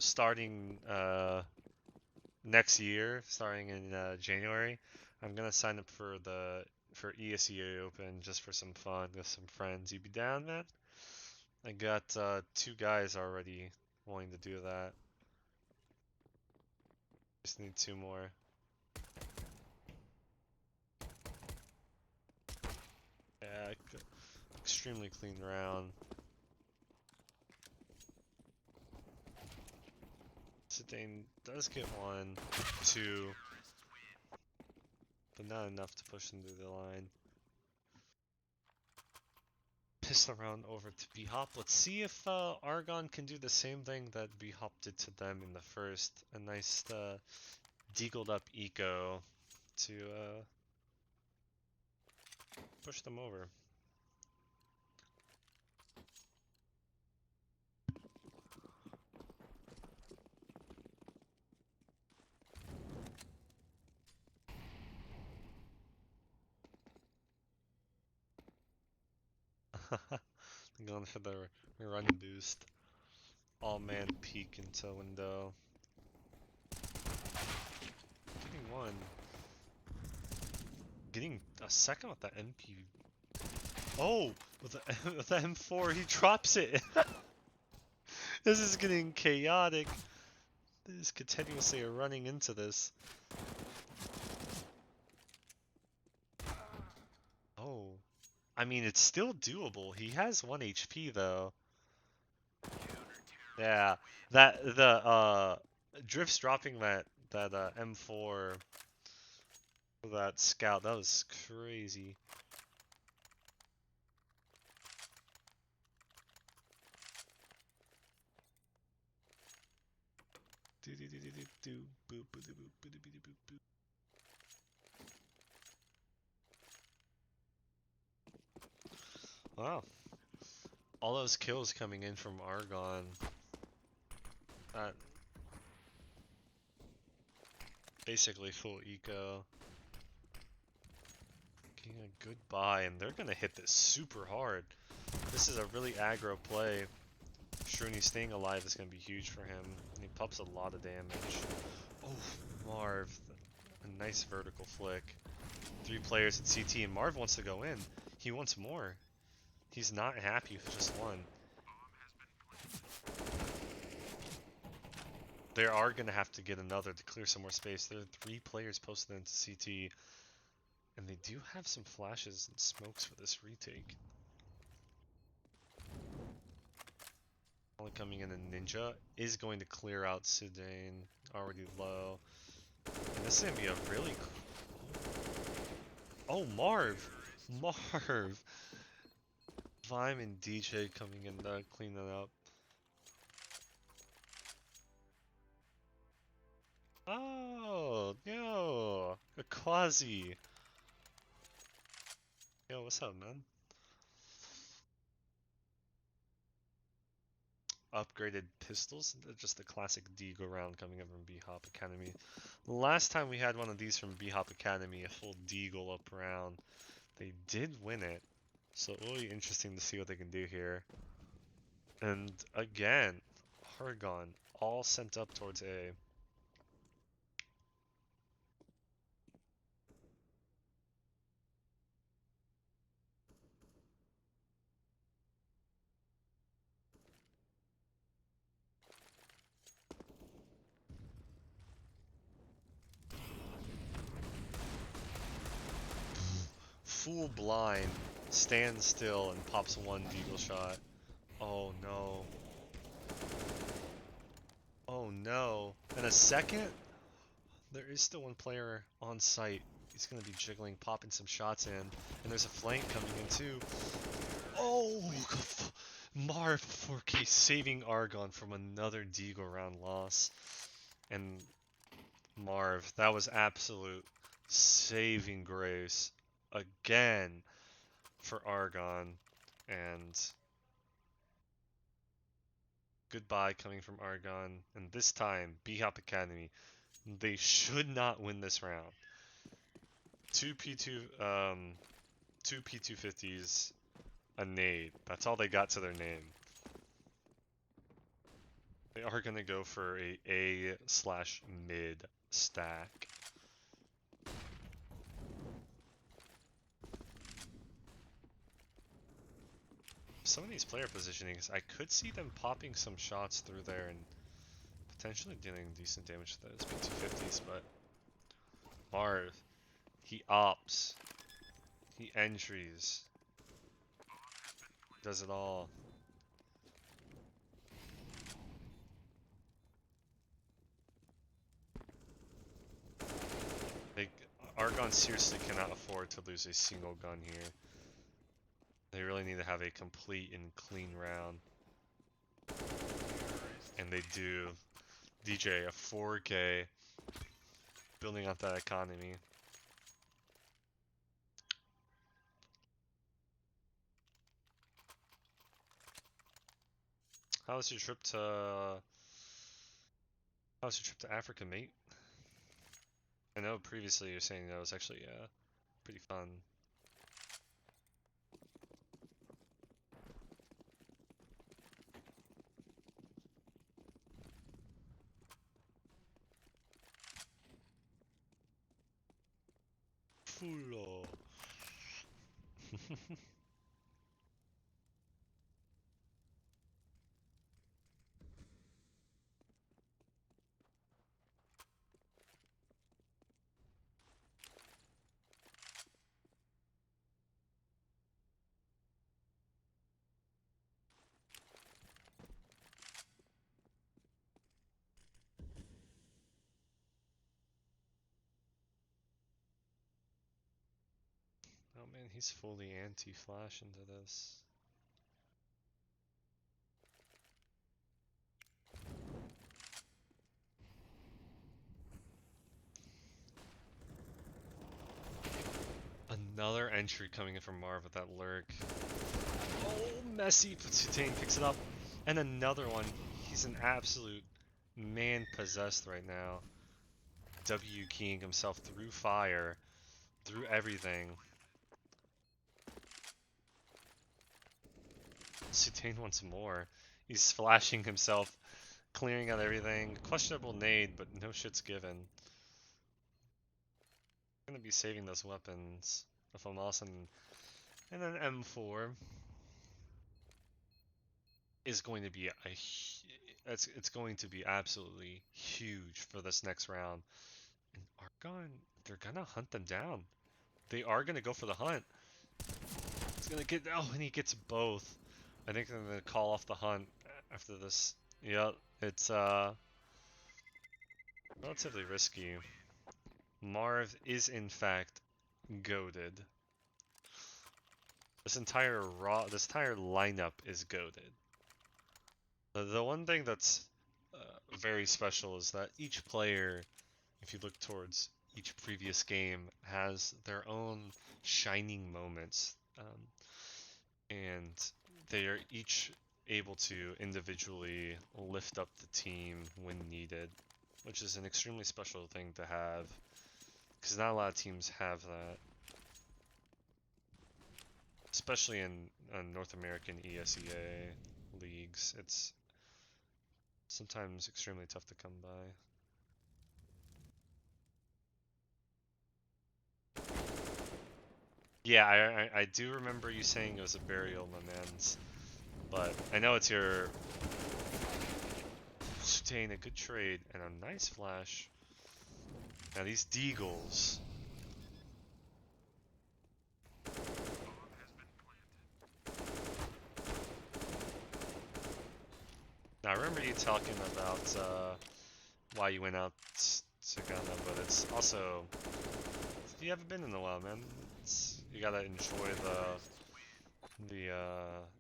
starting next year, starting in January, I'm gonna sign up for ESEA Open just for some fun with some friends. You be down, man? I got 2 guys already wanting to do that. Just need 2 more. Yeah, extremely clean round. Zidane does get 1, 2, but not enough to push them through the line. Pistol round over to BHOP. Let's see if Argon can do the same thing that BHOP did to them in the first. A nice deagled up eco to push them over. Going for the run boost. All man peek into window. Getting 1. Getting a second with the MP. Oh, with the M4 he drops it. This is getting chaotic. This continuously are running into this. Oh. I mean, it's still doable. He has 1 HP though. Yeah, the drifts dropping that M4, that scout, that was crazy. Wow. All those kills coming in from Argon. Basically full eco. Getting a good buy, and they're gonna hit this super hard. This is a really aggro play. Shruni staying alive is gonna be huge for him. And he pops a lot of damage. Oh, Marv. A nice vertical flick. 3 players at CT, and Marv wants to go in. He wants more. He's not happy with just 1. They are going to have to get another to clear some more space. There are 3 players posted into CT, and they do have some flashes and smokes for this retake. Only coming in a Ninja is going to clear out Zidane, already low. And this is going to be a really Oh, Marv! Marv! Vime and DJ coming in to clean that up. Oh, yo! A Quasi! Yo, what's up, man? Upgraded pistols, just the classic Deagle round coming up from BHOP Academy. Last time we had one of these from BHOP Academy, a full Deagle up round, they did win it, so it will be interesting to see what they can do here. And again, Argon, all sent up towards A. Full blind, stands still and pops 1 Deagle shot. Oh no. Oh no. And a second? There is still 1 player on site. He's going to be jiggling, popping some shots in. And there's a flank coming in too. Oh! Marv 4K saving Argon from another Deagle round loss. And Marv, that was absolute saving grace again for Argon. And goodbye coming from Argon. And this time, BHOP Academy, they should not win this round. 2 P250s, a nade. That's all they got to their name. They are gonna go for a A/mid stack. Some of these player positionings, I could see them popping some shots through there and potentially dealing decent damage to those P250s, but Marv, he opts, he entries, does it all. Argon seriously cannot afford to lose a single gun here. They really need to have a complete and clean round. And they do. DJ, a 4K, building up that economy. How was your trip to Africa, mate? I know previously you were saying that was actually pretty fun. Fulo. Oh man, he's fully anti-flash into this. Another entry coming in from Marv with that lurk. Oh, messy, but Sutain picks it up. And another one. He's an absolute man possessed right now. W keying himself through fire, through everything. Sutain wants more. He's flashing himself, clearing out everything. Questionable nade, but no shit's given. I'm gonna be saving those weapons. If I'm awesome. And then M4 is going to be it's going to be absolutely huge for this next round. And Argon, they're gonna hunt them down. They are gonna go for the hunt. He's gonna get and he gets both. I think they're gonna call off the hunt after this. Yep, it's relatively risky. Marv is in fact goated. This entire lineup is goated. The one thing that's very special is that each player, if you look towards each previous game, has their own shining moments, and they are each able to individually lift up the team when needed, which is an extremely special thing to have, because not a lot of teams have that, especially in North American ESEA leagues. It's sometimes extremely tough to come by. Yeah, I do remember you saying it was a burial, my mans. But I know it's your Sutain, a good trade and a nice flash. Now these deagles. Now I remember you talking about why you went out to Ghana, but it's also, you haven't been in a while, man. You gotta enjoy the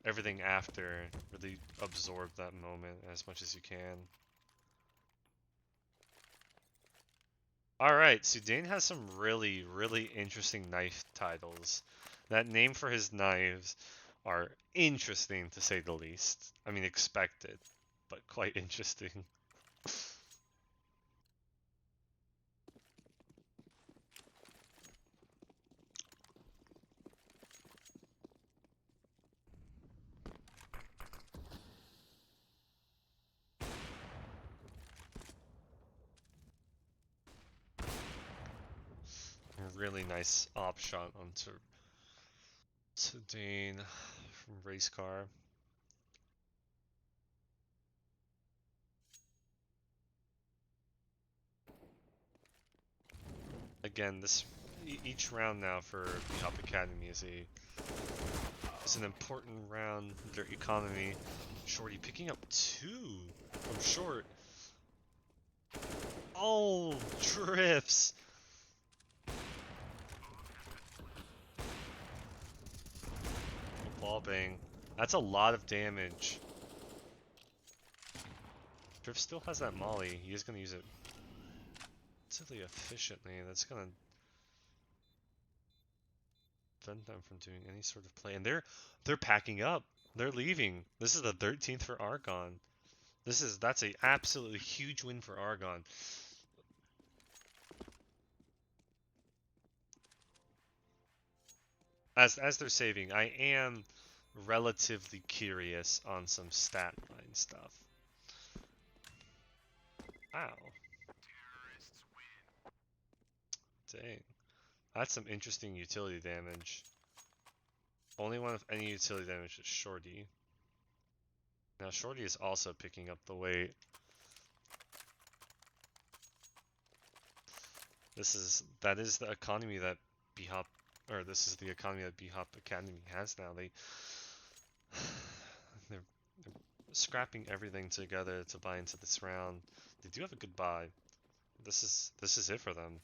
everything after, really absorb that moment as much as you can. Alright, Sutain has some really, really interesting knife titles. That name for his knives are interesting to say the least. I mean, expected, but quite interesting. really nice op shot onto Dane from race car. Again, each round now for BHOP Academy is an important round in their economy. Shorty picking up 2 from short. Oh, drifts. Ball bang. That's a lot of damage. Drift still has that molly. He is going to use it relatively efficiently. That's going to prevent them from doing any sort of play. And they're packing up. They're leaving. This is the 13th for Argon. That's a absolutely huge win for Argon. As they're saving, I am relatively curious on some stat line stuff. Wow. Dang. That's some interesting utility damage. Only one of any utility damage is Shorty. Now Shorty is also picking up the weight. That is the economy that BHOP, or this is the economy that BHOP Academy has now. They're scrapping everything together to buy into this round. They do have a good buy. This is it for them.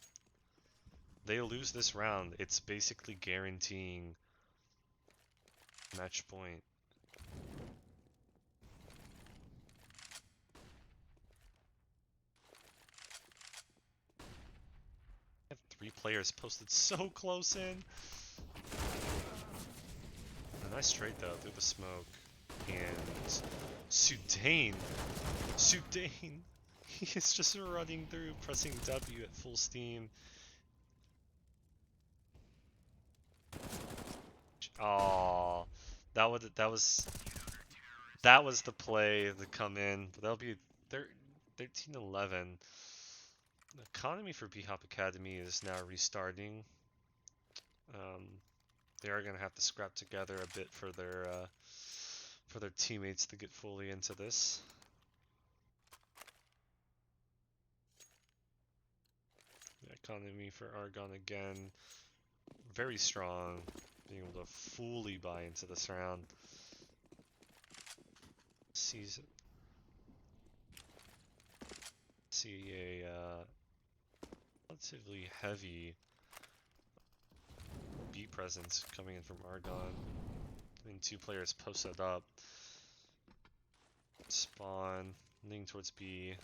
They lose this round, it's basically guaranteeing match point. I have 3 players posted so close in. A nice trade though through the smoke. And Sudane, he is just running through, pressing W at full steam. Oh, that was the play to come in. But that'll be 13-11. The economy for BHOP Academy is now restarting. They are going to have to scrap together a bit for their teammates to get fully into this. The economy for Argon again, very strong, being able to fully buy into this round. See a relatively heavy B presence coming in from Argon. I mean, 2 players posted up. Spawn, leaning towards B.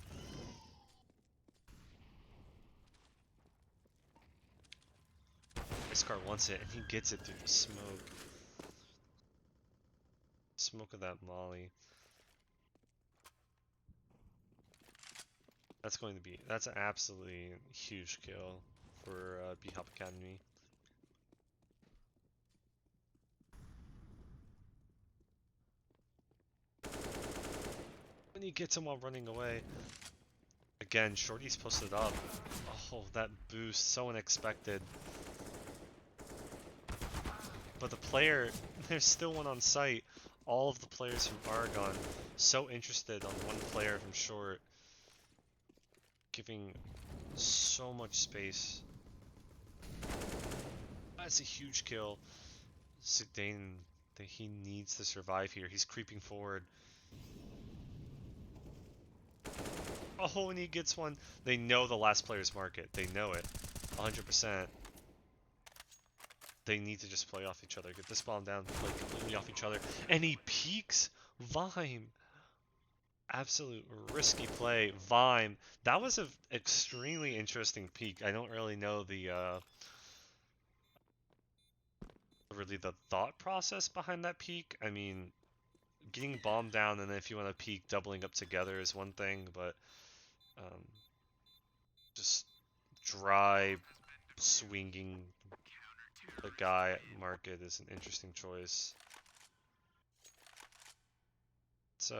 Ice Car wants it, and he gets it through the smoke. Smoke of that molly. That's an absolutely huge kill for BHOP Academy. When he gets him while running away. Again, Shorty's posted up. Oh, that boost, so unexpected. But the player, there's still one on site. All of the players from Argon, so interested on one player from short. Giving so much space. That's a huge kill. Sudane, he needs to survive here. He's creeping forward. Oh, and he gets one. They know the last player's market. They know it. 100%. They need to just play off each other. Get this bomb down, play completely off each other. And he peeks Vime. Absolute risky play. Vime. That was an extremely interesting peek. I don't really know really the thought process behind that peek. I mean, getting bombed down and then if you want to peek, doubling up together is one thing, but just dry swinging the guy at market is an interesting choice. It's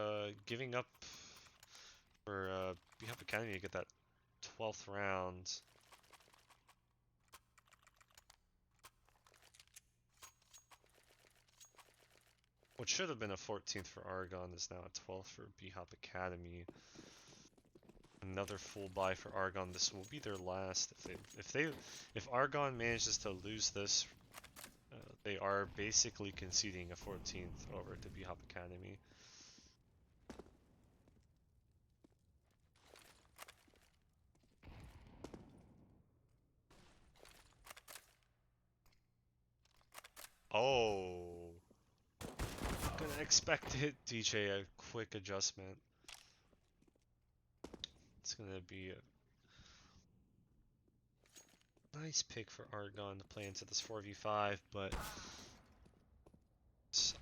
giving up for BHOP Academy to get that 12th round. What should have been a 14th for Argon is now a 12th for BHOP Academy. Another full buy for Argon. This will be their last. If Argon manages to lose this, they are basically conceding a 14th over to BHOP Academy. Oh, gonna expect it, DJ. A quick adjustment. It's gonna be a nice pick for Argon to play into this 4v5, but it's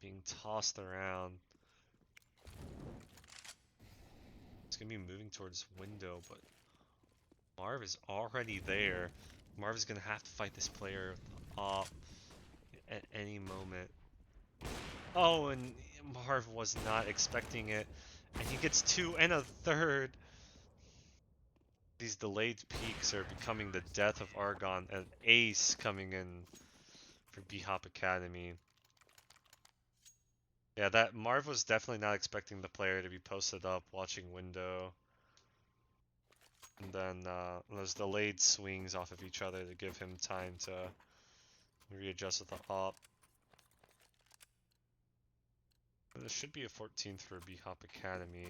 being tossed around. It's gonna be moving towards window, but Marv is already there. Marv is gonna have to fight this player at any moment. Oh, and Marv was not expecting it, and he gets 2 and a third. These delayed peaks are becoming the death of Argon. An ace coming in for BHOP Academy. Yeah, that Marv was definitely not expecting the player to be posted up watching window. And then those delayed swings off of each other to give him time to readjust with the op. This should be a 14th for BHOP Academy.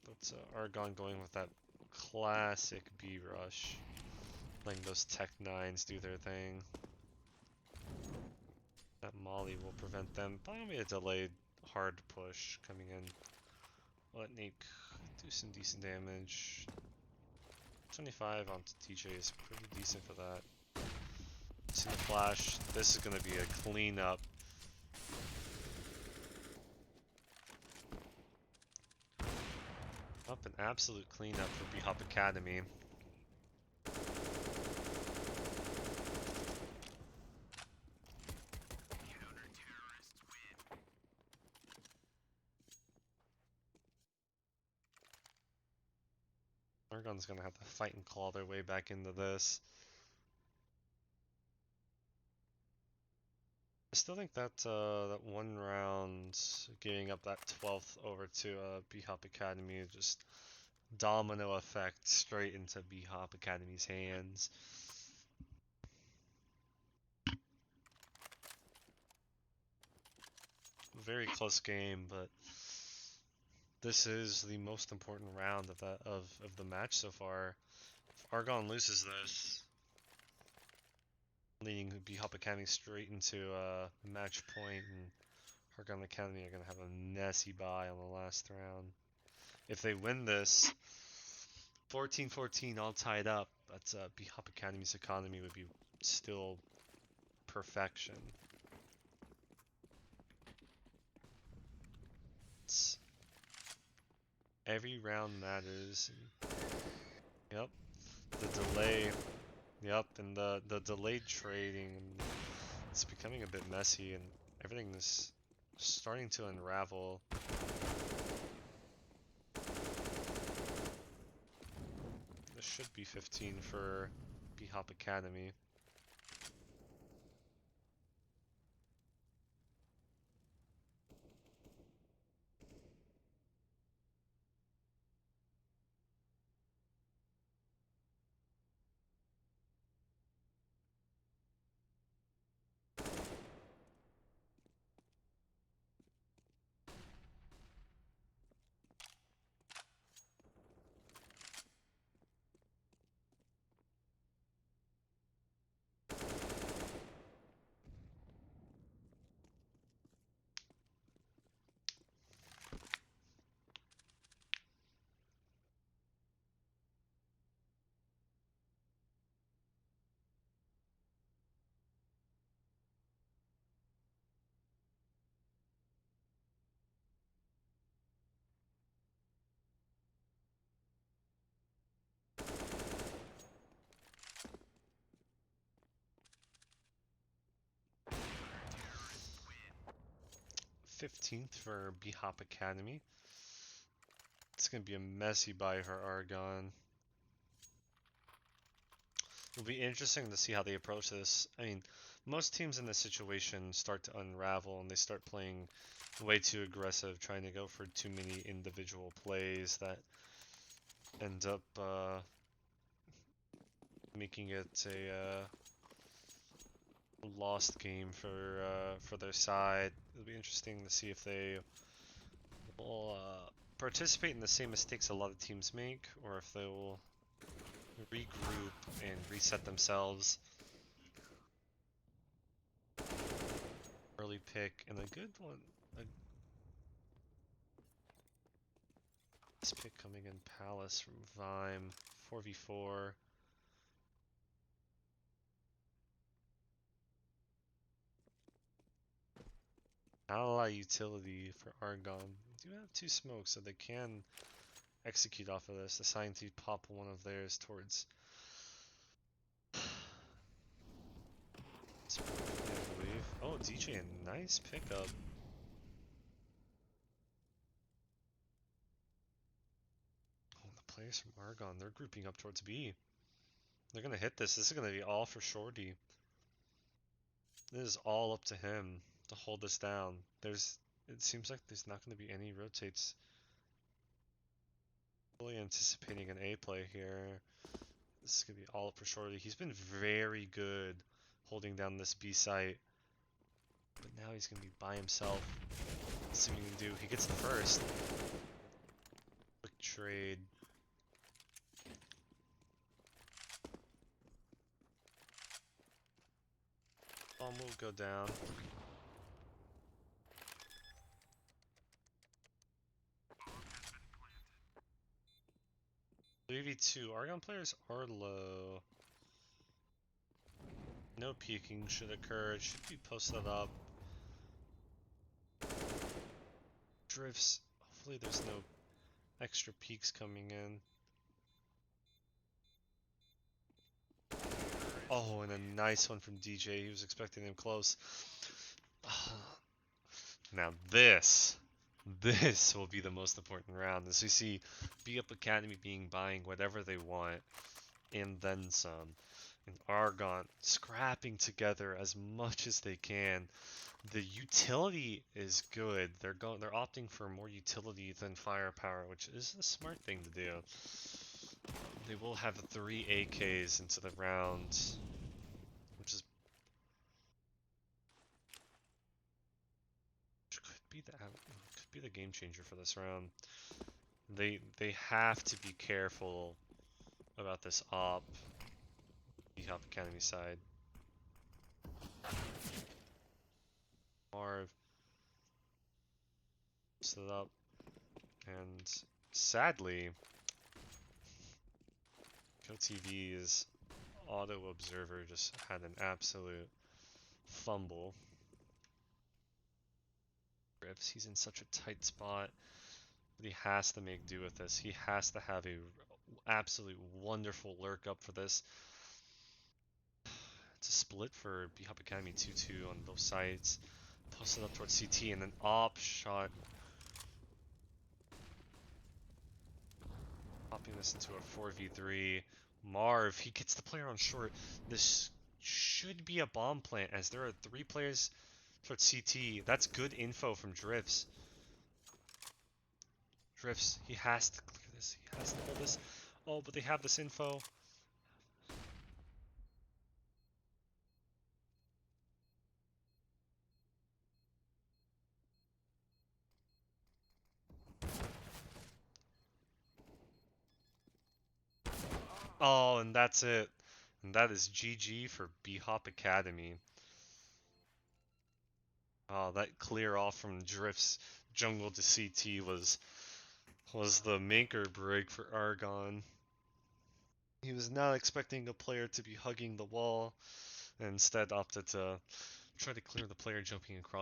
But Argon going with that classic B rush. Letting those Tech 9s do their thing. That Molly will prevent them. Probably a delayed hard push coming in. Let Nate do some decent damage. 25 onto TJ is pretty decent for that. See the flash. This is going to be a cleanup. Up an absolute cleanup for BHOP Academy. Argon's gonna have to fight and claw their way back into this. I still think that that one round, giving up that 12th over to BHOP Academy, just domino effect straight into BHOP Academy's hands. Very close game, but this is the most important round of the match so far. If Argon loses this, leading BHOP Academy straight into match point, and Argon Academy are going to have a messy bye on the last round. If they win this, 14-14 all tied up, but BHOP Academy's economy would be still perfection. Every round matters. Yep, the delay. Yep, and the delayed trading. It's becoming a bit messy, and everything is starting to unravel. This should be 15 for BHOP Academy. .15th for BHOP Academy. It's going to be a messy buy for Argon. It'll be interesting to see how they approach this. I mean, most teams in this situation start to unravel and they start playing way too aggressive, trying to go for too many individual plays that end up making it a lost game for their side. It'll be interesting to see if they will participate in the same mistakes a lot of teams make, or if they will regroup and reset themselves. Early pick and a good one. This pick coming in Palace from Vime, 4v4. Not a lot of utility for Argon. They do have 2 smokes, so they can execute off of this. Deciding to pop one of theirs towards. I believe. Oh, DJ, a nice pickup. Oh, the players from Argon, they're grouping up towards B. They're gonna hit this. This is gonna be all for Shorty. This is all up to him to hold this down. It seems like there's not gonna be any rotates. Really anticipating an A play here. This is gonna be all up for Shorty. He's been very good holding down this B site. But now he's gonna be by himself. Let's see what he can do. He gets the first. Quick trade. Bomb will go down. 3v2. Argon players are low. No peeking should occur. It should be posted up. Drifts. Hopefully there's no extra peaks coming in. Oh, and a nice one from DJ. He was expecting him close. Now this will be the most important round, as we see BHOP Academy buying whatever they want, and then some. And Argon scrapping together as much as they can. The utility is good. They're opting for more utility than firepower, which is a smart thing to do. They will have 3 AKs into the round, which could be the game changer for this round. They have to be careful about this op. BHOP Academy side. Marv stood up, and sadly, GoTV's auto observer just had an absolute fumble. He's in such a tight spot, but he has to make do with this. He has to have a absolute wonderful lurk up for this. It's a split for BHOP Academy 2-2 on both sides. Posted up towards CT and an op shot. Popping this into a 4v3. Marv, he gets the player on short. This should be a bomb plant as there are 3 players towards CT. That's good info from Drifts. Drifts, he has to clear this. He has to hold this. Oh, but they have this info. Oh, and that's it. And that is GG for BHOP Academy. Oh, that clear off from Drift's jungle to CT was the make or break for Argon. He was not expecting a player to be hugging the wall, and instead opted to try to clear the player jumping across